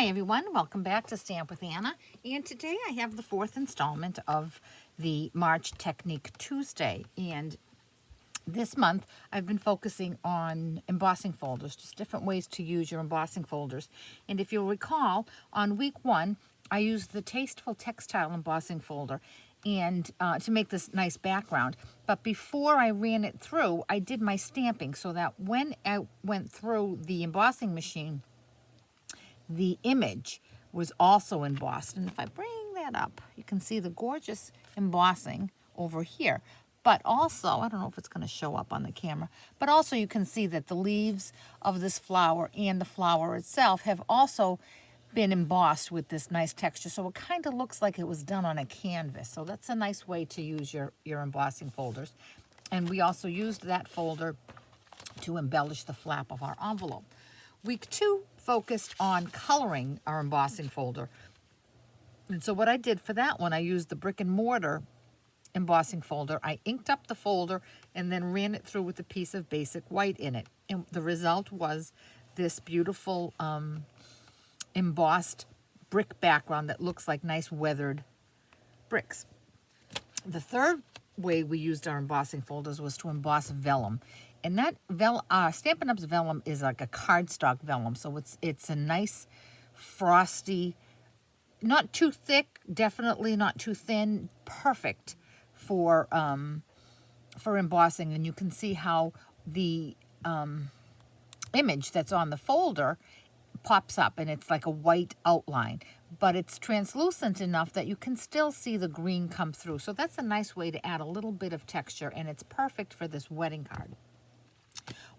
Hi everyone, welcome back to Stamp with Anna, and today I have the fourth installment of the March Technique Tuesday, and this month I've been focusing on embossing folders, just different ways to use your embossing folders. And if you'll recall, on week one I used the Tasteful Textile embossing folder and to make this nice background, but before I ran it through I did my stamping so that when I went through the embossing machine the image was also embossed. And if I bring that up, you can see the gorgeous embossing over here. But also, I don't know if it's going to show up on the camera, but also you can see that the leaves of this flower and the flower itself have also been embossed with this nice texture. So it kind of looks like it was done on a canvas. So that's a nice way to use your embossing folders. And we also used that folder to embellish the flap of our envelope. Week two focused on coloring our embossing folder. And so what I did for that one, I used the brick and mortar embossing folder. I inked up the folder and then ran it through with a piece of basic white in it. And the result was this beautiful embossed brick background that looks like nice weathered bricks. The third way we used our embossing folders was to emboss vellum. And that Stampin' Up's vellum is like a cardstock vellum, so it's a nice frosty, not too thick, definitely not too thin, perfect for embossing. And you can see how the image that's on the folder pops up, and it's like a white outline, but it's translucent enough that you can still see the green come through. So that's a nice way to add a little bit of texture, and it's perfect for this wedding card.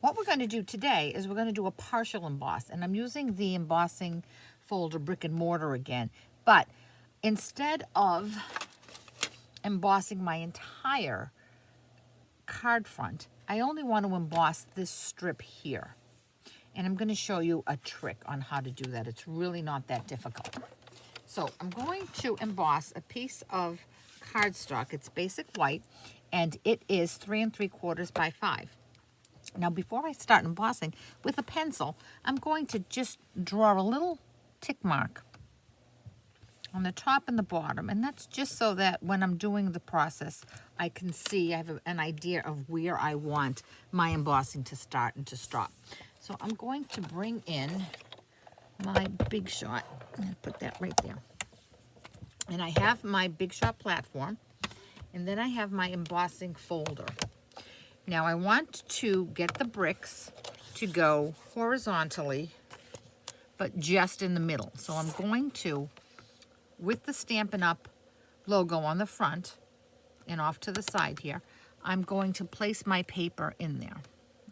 What we're going to do today is we're going to do a partial emboss, and I'm using the embossing folder brick and mortar again, but instead of embossing my entire card front, I only want to emboss this strip here. And I'm going to show you a trick on how to do that. It's really not that difficult. So I'm going to emboss a piece of cardstock. It's basic white, and it is 3 3/4 by 5. Now, before I start embossing, with a pencil, I'm going to just draw a little tick mark on the top and the bottom, and that's just so that when I'm doing the process, I can see, I have an idea of where I want my embossing to start and to stop. So I'm going to bring in my Big Shot, and put that right there. And I have my Big Shot platform, and then I have my embossing folder. Now I want to get the bricks to go horizontally, but just in the middle. So I'm going to, with the Stampin' Up logo on the front and off to the side here, I'm going to place my paper in there,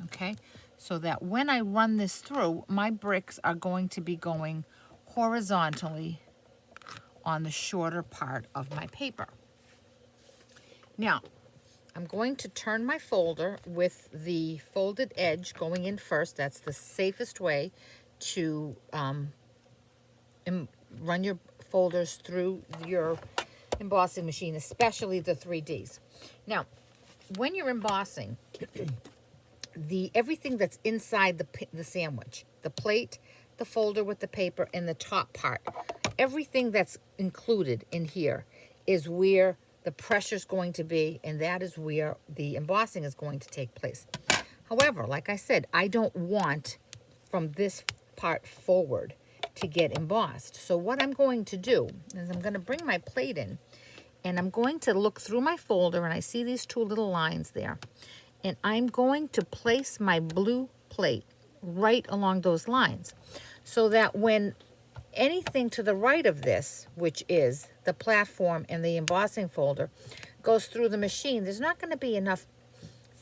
okay? So that when I run this through, my bricks are going to be going horizontally on the shorter part of my paper. Now, I'm going to turn my folder with the folded edge going in first. That's the safest way to run your folders through your embossing machine, especially the 3Ds. Now, when you're embossing, everything that's inside the sandwich, the plate, the folder with the paper, and the top part, everything that's included in here is where the pressure is going to be, and that is where the embossing is going to take place. However, like I said, I don't want from this part forward to get embossed. So what I'm going to do is I'm going to bring my plate in, and I'm going to look through my folder, and I see these two little lines there. And I'm going to place my blue plate right along those lines so that when anything to the right of this, which is the platform and the embossing folder, goes through the machine, there's not going to be enough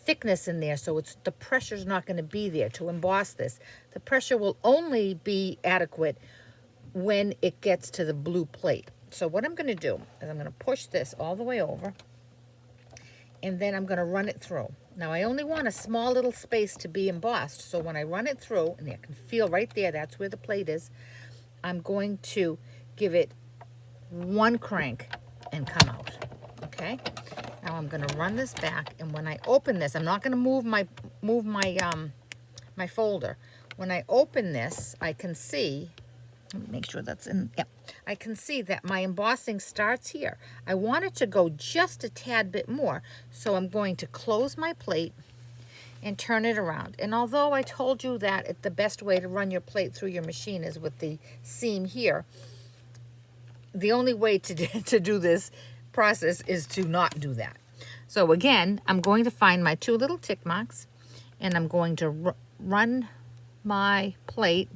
thickness in there, so the pressure's not going to be there to emboss this. The pressure will only be adequate when it gets to the blue plate. So what I'm going to do is I'm going to push this all the way over, and then I'm going to run it through. Now, I only want a small little space to be embossed, so when I run it through, and you can feel right there, that's where the plate is, I'm going to give it one crank and come out, okay? Now I'm going to run this back, and when I open this, I'm not going to move my my folder. When I open this, I can see Let me make sure that's in, yeah. I can see that my embossing starts here. I want it to go just a tad bit more, so I'm going to close my plate and turn it around. And although I told you that the best way to run your plate through your machine is with the seam here, the only way to do this process is to not do that. So again, I'm going to find my 2 little tick marks, and I'm going to run my plate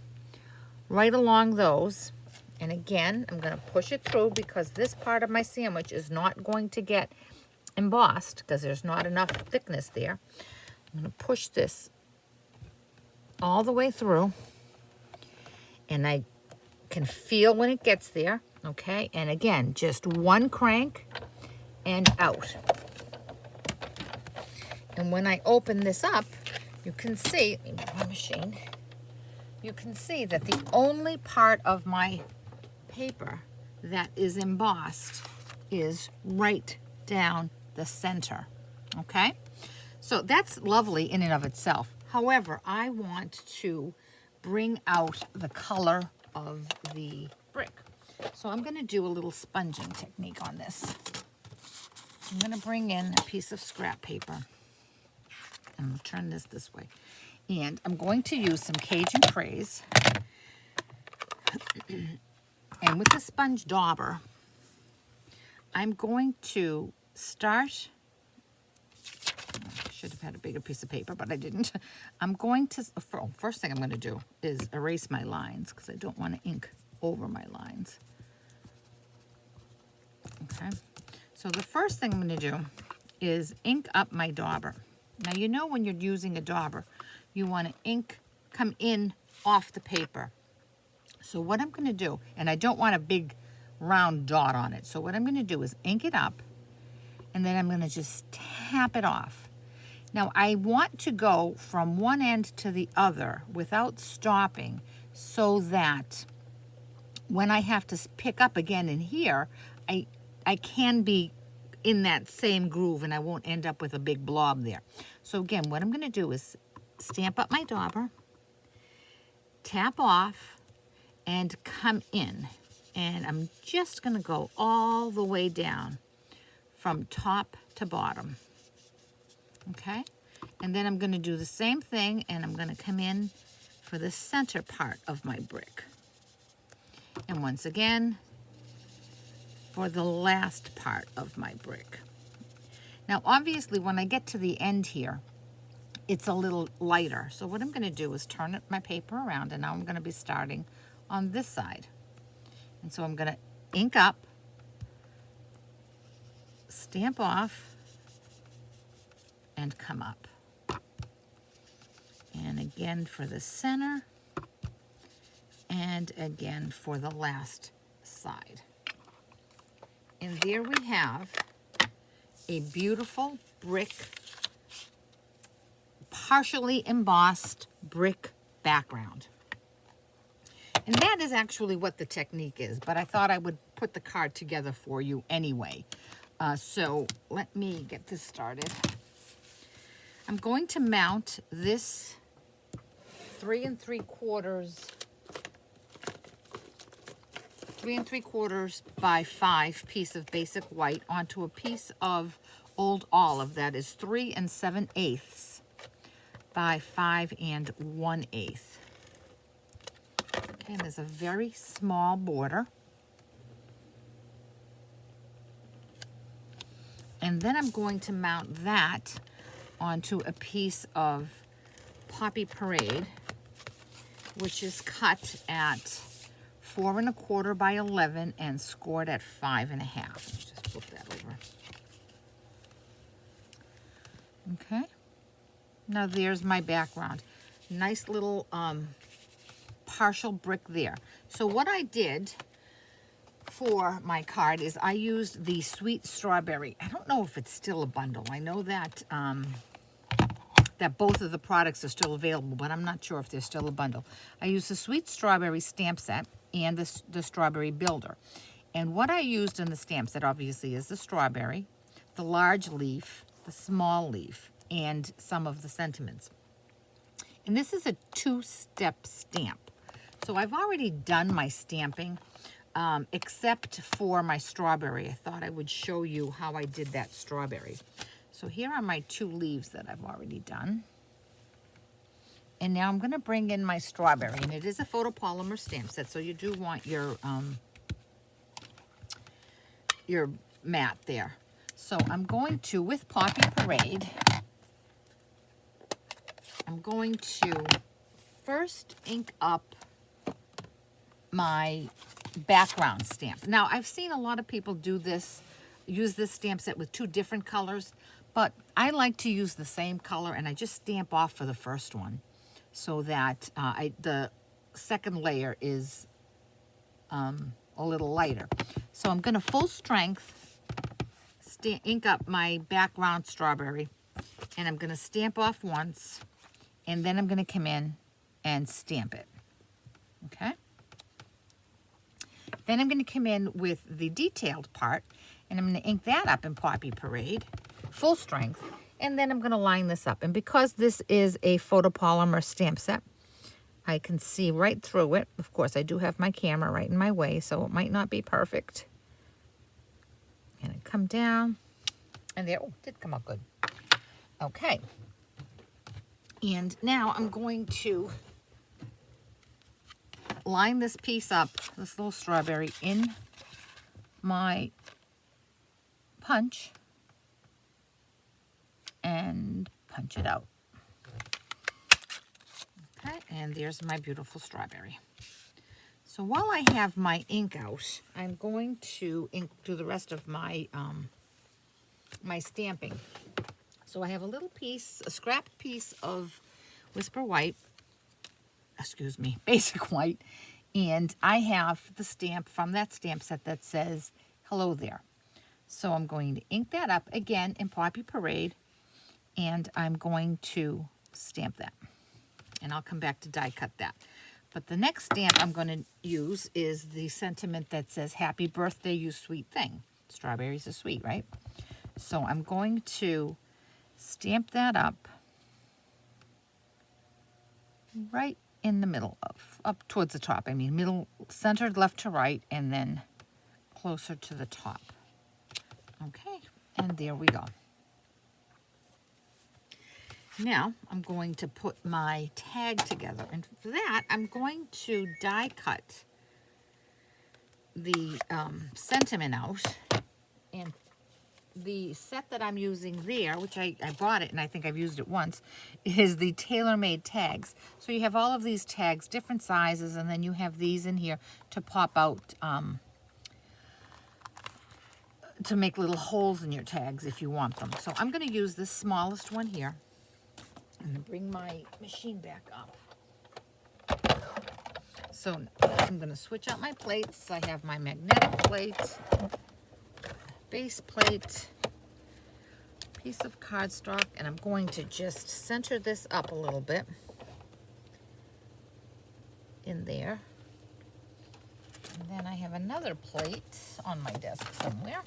right along those. And again, I'm going to push it through because this part of my sandwich is not going to get embossed because there's not enough thickness there. I'm going to push this all the way through, and I can feel when it gets there, okay? And again, just one crank and out. And when I open this up, you can see, let me move my machine, you can see that the only part of my paper that is embossed is right down the center, okay? So that's lovely in and of itself. However, I want to bring out the color of the brick. So I'm going to do a little sponging technique on this. I'm going to bring in a piece of scrap paper. And I'll turn this way. And I'm going to use some Cajun Craze. And with the sponge dauber, I'm going to start, I should have had a bigger piece of paper, but I didn't. I'm going to, first thing I'm going to do is erase my lines because I don't want to ink over my lines. Okay, so the first thing I'm going to do is ink up my dauber. Now, you know when you're using a dauber, you want to ink come in off the paper. So what I'm going to do, and I don't want a big round dot on it, so what I'm going to do is ink it up, and then I'm going to just tap it off. Now, I want to go from one end to the other without stopping so that when I have to pick up again in here, I can be in that same groove and I won't end up with a big blob there. So again, what I'm going to do is stamp up my dauber, tap off, and come in. And I'm just going to go all the way down from top to bottom. Okay? And then I'm going to do the same thing, and I'm going to come in for the center part of my brick. And once again, for the last part of my brick. Now, obviously, when I get to the end here, it's a little lighter. So what I'm going to do is turn my paper around, and now I'm going to be starting on this side. And so I'm going to ink up, stamp off, and come up. And again for the center, and again for the last side. And there we have a beautiful brick, partially embossed brick background. And that is actually what the technique is, but I thought I would put the card together for you anyway. So let me get this started. I'm going to mount this 3 3¾ by 5 piece of basic white onto a piece of old olive that is 3 7/8 by 5 1/8. Okay, and there's a very small border. And then I'm going to mount that onto a piece of Poppy Parade, which is cut at 4 1/4 by 11 and scored at 5 1/2. Let's just flip that over. Okay. Now there's my background. Nice little partial brick there. So what I did for my card is I used the sweet strawberry. I don't know if it's still a bundle. I know that that both of the products are still available, but I'm not sure if they're still a bundle. I used the sweet strawberry stamp set and the strawberry builder. And what I used in the stamp set obviously is the strawberry, the large leaf, the small leaf, and some of the sentiments. And this is a 2-step stamp. So I've already done my stamping, except for my strawberry. I thought I would show you how I did that strawberry. So here are my 2 leaves that I've already done. And now I'm gonna bring in my strawberry, and it is a photopolymer stamp set, so you do want your mat there. So I'm going to, with Poppy Parade, I'm going to first ink up my background stamp. Now, I've seen a lot of people do this, use this stamp set with 2 different colors, but I like to use the same color, and I just stamp off for the first one so that the second layer is a little lighter. So I'm gonna full strength ink up my background strawberry, and I'm gonna stamp off once, and then I'm gonna come in and stamp it, okay? Then I'm gonna come in with the detailed part, and I'm gonna ink that up in Poppy Parade, full strength, and then I'm gonna line this up. And because this is a photopolymer stamp set, I can see right through it. Of course, I do have my camera right in my way, so it might not be perfect. And I come down, and there, oh, it did come out good. Okay. And now I'm going to line this piece up, this little strawberry, in my punch and punch it out. Okay, and there's my beautiful strawberry. So while I have my ink out, I'm going to do the rest of my my stamping. So I have a little piece, a scrap piece of Whisper White, excuse me, Basic White, and I have the stamp from that stamp set that says, hello there. So I'm going to ink that up again in Poppy Parade, and I'm going to stamp that. And I'll come back to die cut that. But the next stamp I'm going to use is the sentiment that says, happy birthday, you sweet thing. Strawberries are sweet, right? So I'm going to stamp that up right in the middle of, up towards the top. I mean, middle, centered left to right, and then closer to the top. Okay, and there we go. Now I'm going to put my tag together, and for that I'm going to die cut the sentiment out, and the set that I'm using there, which I bought it and I think I've used it once, is the tailor-made tags. So you have all of these tags, different sizes, and then you have these in here to pop out, to make little holes in your tags if you want them. So I'm going to use this smallest one here. I'm going to bring my machine back up. So I'm going to switch out my plates. I have my magnetic plate, base plate, piece of cardstock, and I'm going to just center this up a little bit in there. And then I have another plate on my desk somewhere.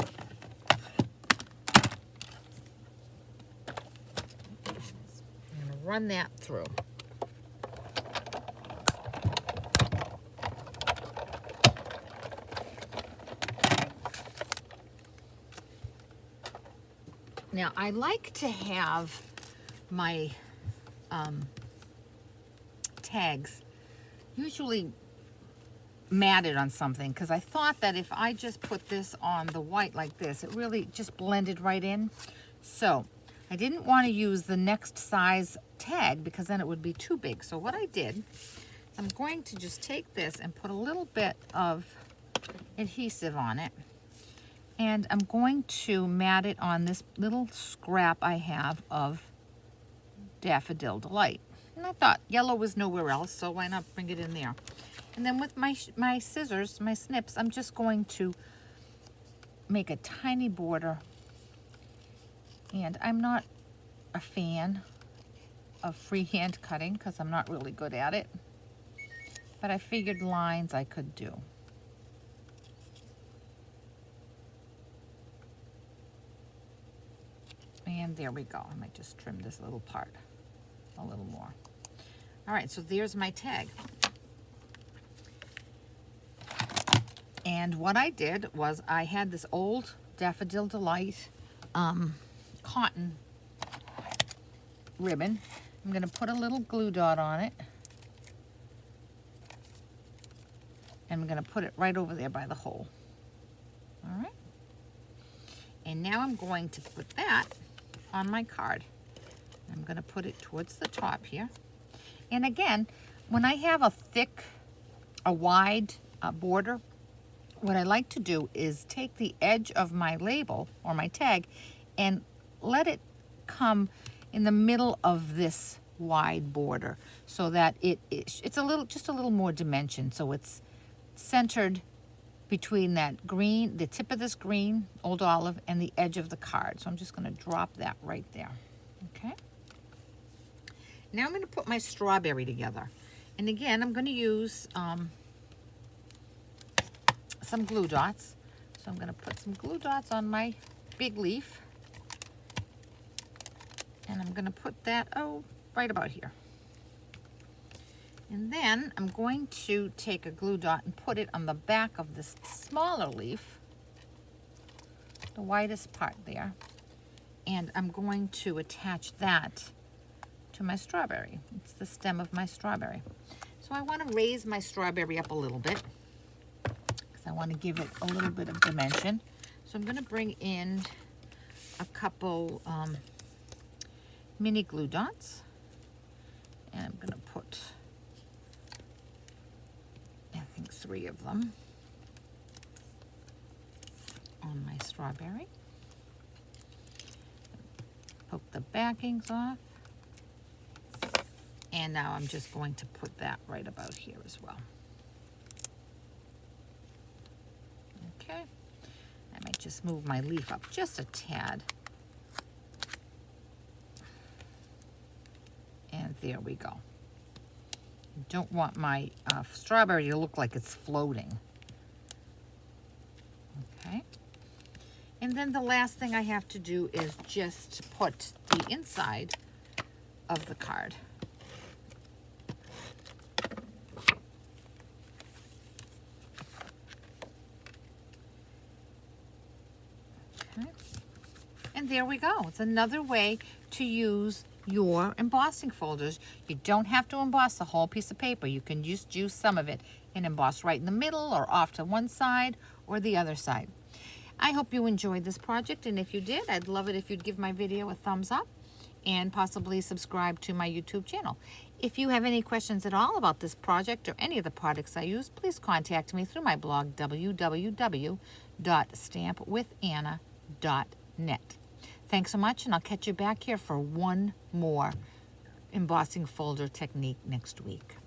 I'm going to run that through. Now, I like to have my tags usually matted on something, because I thought that if I just put this on the white like this, it really just blended right in. So I didn't want to use the next size tag because then it would be too big. So what I did, I'm going to just take this and put a little bit of adhesive on it. And I'm going to mat it on this little scrap I have of Daffodil Delight. And I thought yellow was nowhere else, so why not bring it in there? And then with my scissors, my snips, I'm just going to make a tiny border. And I'm not a fan of freehand cutting because I'm not really good at it. But I figured lines I could do. And there we go. I might just trim this little part a little more. All right, so there's my tag. And what I did was I had this old Daffodil Delight cotton ribbon. I'm going to put a little glue dot on it. And I'm going to put it right over there by the hole. All right. And now I'm going to put that on my card. I'm going to put it towards the top here. And again, when I have a wide border, what I like to do is take the edge of my label or my tag and let it come in the middle of this wide border so that it's just a little more dimension. So it's centered between that green, the tip of this green, old olive, and the edge of the card. So I'm just going to drop that right there. Okay. Now I'm going to put my strawberry together. And again, I'm going to use some glue dots. So I'm going to put some glue dots on my big leaf. And I'm going to put that, right about here. And then I'm going to take a glue dot and put it on the back of this smaller leaf, the widest part there. And I'm going to attach that to my strawberry. It's the stem of my strawberry. So I want to raise my strawberry up a little bit because I want to give it a little bit of dimension. So I'm going to bring in a couple mini glue dots. And I'm going to put, I think, 3 of them on my strawberry. Poke the backings off. And now I'm just going to put that right about here as well. Okay. I might just move my leaf up just a tad. And there we go. I don't want my strawberry to look like it's floating. Okay. And then the last thing I have to do is just put the inside of the card. Okay. And there we go. It's another way to use your embossing folders. You don't have to emboss the whole piece of paper. You can just use some of it and emboss right in the middle or off to one side or the other side. I hope you enjoyed this project, and if you did, I'd love it if you'd give my video a thumbs up and possibly subscribe to my YouTube channel. If you have any questions at all about this project or any of the products I use, please contact me through my blog, www.stampwithanna.net. Thanks so much, and I'll catch you back here for one more embossing folder technique next week.